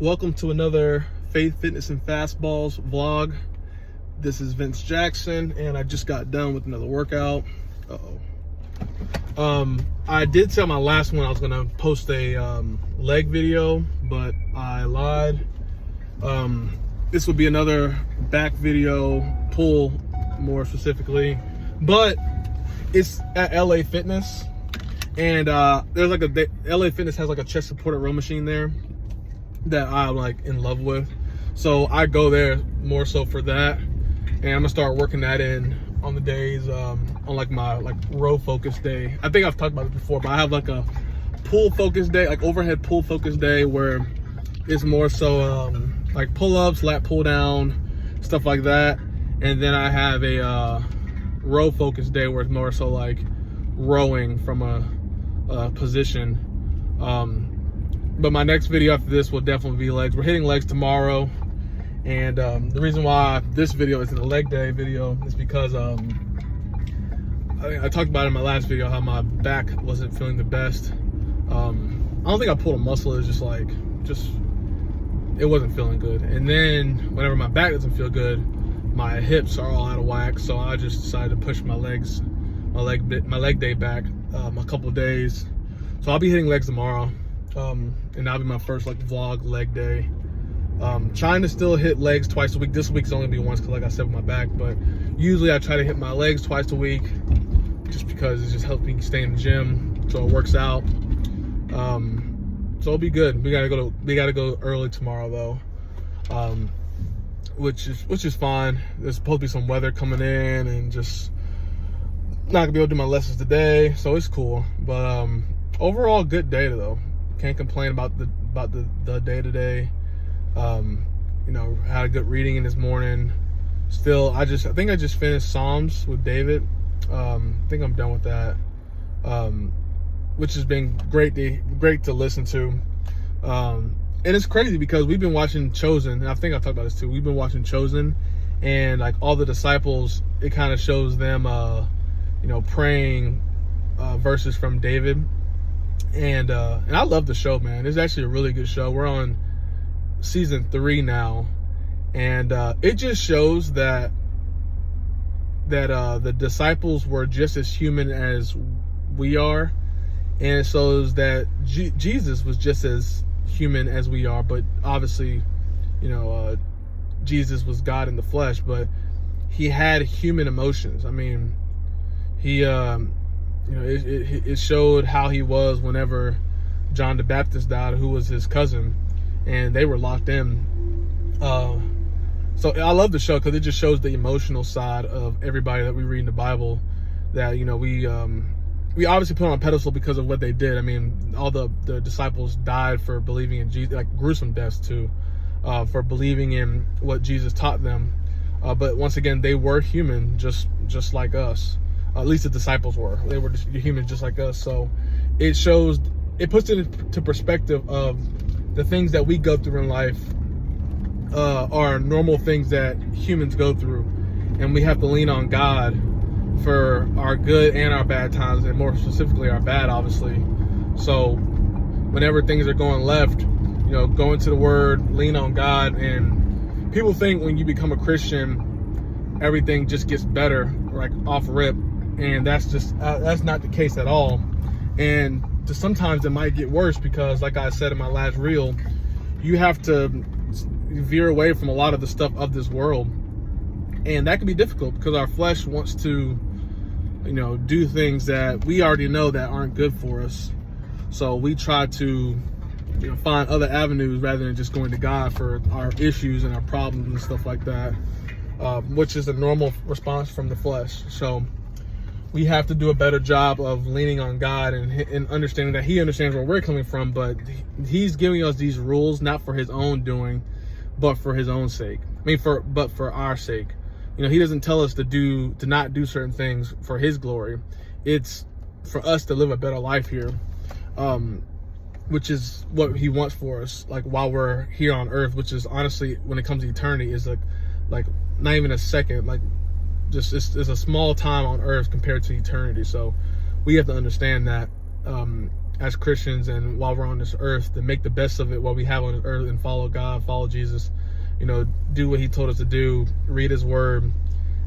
Welcome to another Faith, Fitness, and Fastballs vlog. This is Vince Jackson, and I just got done with another workout. I did tell my last one I was gonna post a leg video, but I lied. This will be another back video, pull more specifically, but it's at LA Fitness, and there's like LA Fitness has like a chest supported row machine there that I'm like in love with, so I go there more so for that, and I'm gonna start working that in on the days on like my row focus day. I think I've talked about it before, but I have like a pull focus day, like overhead pull focus day, where it's more so like pull-ups, lat pull down, stuff like that, and then I have a row focus day where it's more so like rowing from a position. But my next video after this will definitely be legs. We're hitting legs tomorrow, and the reason why this video isn't a leg day video is because I talked about in my last video how my back wasn't feeling the best. I don't think I pulled a muscle. It was just it wasn't feeling good. And then whenever my back doesn't feel good, my hips are all out of whack. So I just decided to push my leg day back a couple of days. So I'll be hitting legs tomorrow. And that'll be my first like vlog leg day. Trying to still hit legs twice a week. This week's only gonna be once because like I said with my back, but usually I try to hit my legs twice a week just because it just helps me stay in the gym, so it works out. So it'll be good. We gotta go early tomorrow though, which is fine. There's supposed to be some weather coming in, and just not gonna be able to do my lessons today, so it's cool. But overall, good day though. Can't complain about the day today. You know, had a good reading in this morning. Still, I think I just finished Psalms with David. I think I'm done with that, which has been great to listen to. And it's crazy because we've been watching Chosen, and I think I've talked about this too. We've been watching Chosen, and like all the disciples, it kind of shows them, you know, praying verses from David. And I love the show, man. It's actually a really good show. We're on season 3 now, and it just shows that the disciples were just as human as we are, and it shows that Jesus was just as human as we are. But obviously, you know, Jesus was God in the flesh, but he had human emotions. I mean, he you know, it showed how he was whenever John the Baptist died, who was his cousin, and they were locked in. So I love the show because it just shows the emotional side of everybody that we read in the Bible. That, you know, we obviously put on a pedestal because of what they did. I mean, all the disciples died for believing in Jesus, like gruesome deaths too, for believing in what Jesus taught them. But once again, they were human, just like us. At least the disciples were. They were just human, just like us. So it puts it into perspective of the things that we go through in life are normal things that humans go through, and we have to lean on God for our good and our bad times, and more specifically our bad, obviously. So whenever things are going left, you know, go into the Word, lean on God. And people think when you become a Christian, everything just gets better, like off rip. And that's not the case at all. And sometimes it might get worse because, like I said in my last reel, you have to veer away from a lot of the stuff of this world. And that can be difficult because our flesh wants to, you know, do things that we already know that aren't good for us. So we try to, you know, find other avenues rather than just going to God for our issues and our problems and stuff like that, which is a normal response from the flesh. So we have to do a better job of leaning on God and understanding that he understands where we're coming from, but he's giving us these rules not for his own doing, but for his own sake. I mean, but for our sake. You know, he doesn't tell us to not do certain things for his glory. It's for us to live a better life here, which is what he wants for us, like while we're here on earth, which is honestly, when it comes to eternity, is like not even a second, like just it's a small time on earth compared to eternity. So we have to understand that as Christians, and while we're on this earth, to make the best of it while we have on this earth and follow God, follow Jesus, do what he told us to do, read his word,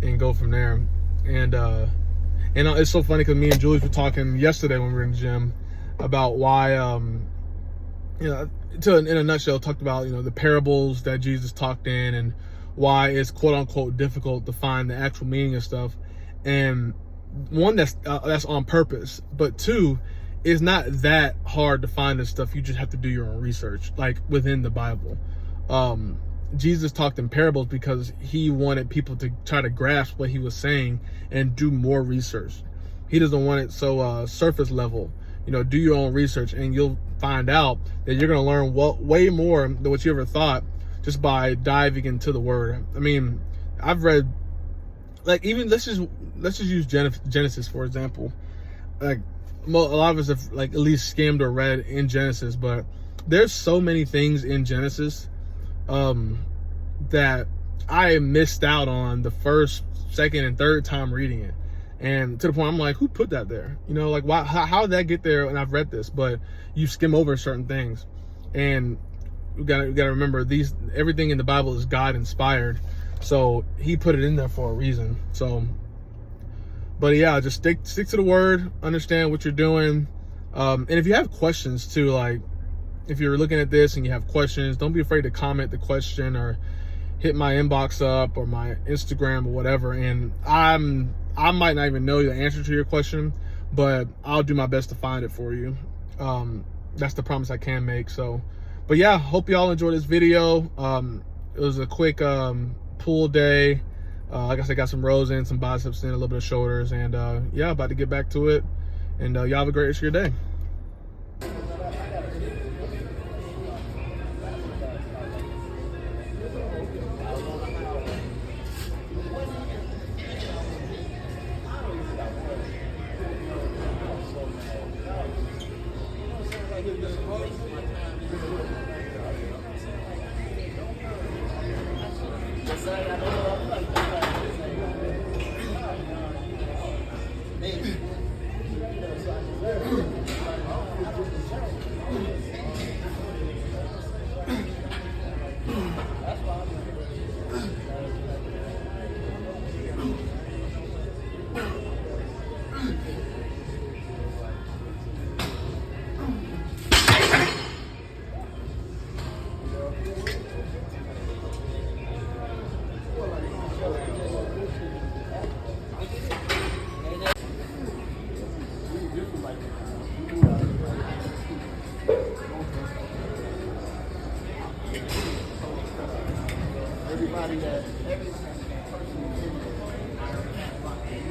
and go from there. And it's so funny because me and Julie were talking yesterday when we were in the gym about why, in a nutshell, talked about, the parables that Jesus talked in, and why it's quote unquote difficult to find the actual meaning of stuff. And one, that's on purpose, but two, it's not that hard to find this stuff. You just have to do your own research, like within the Bible. Jesus talked in parables because he wanted people to try to grasp what he was saying and do more research. He doesn't want it so surface level. Do your own research, and you'll find out that you're going to learn way more than what you ever thought just by diving into the word. I mean, I've read, like, even let's just use Genesis for example. Like, a lot of us have, like, at least skimmed or read in Genesis, but there's so many things in Genesis that I missed out on the first, second, and third time reading it. And to the point I'm like, who put that there? Like, why? How did that get there? And I've read this, but you skim over certain things, and we gotta remember everything in the Bible is God inspired, so he put it in there for a reason. So, but yeah, just stick to the word, understand what you're doing, and if you have questions too, like if you're looking at this and you have questions, don't be afraid to comment the question or hit my inbox up or my Instagram or whatever, and I might not even know the answer to your question, but I'll do my best to find it for you. That's the promise I can make. So, but yeah, hope y'all enjoyed this video. It was a quick pull day. Like I said, got some rows in, some biceps in, a little bit of shoulders, and yeah, about to get back to it. And y'all have a great rest of your day. Everybody that every person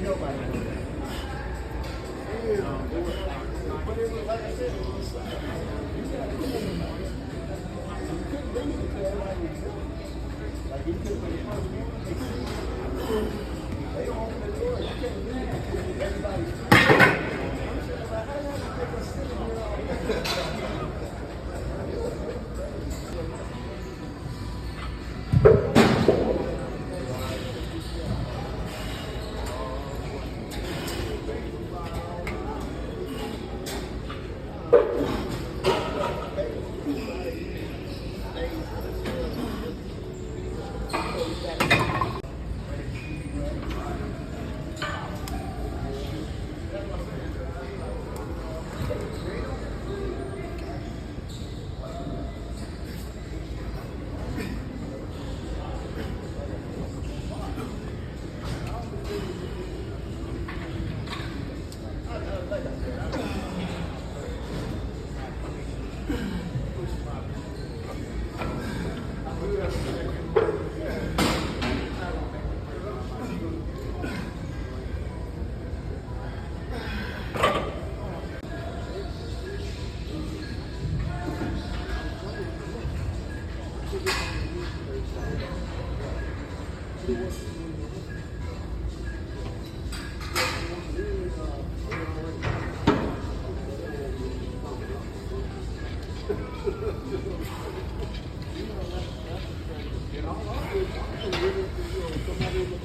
nobody. But it was like I said, you couldn't bring it to everybody. Like you could bring it they don't open the door. You can't bring it to everybody. I'm saying, like, how long did they sit here all somebody in the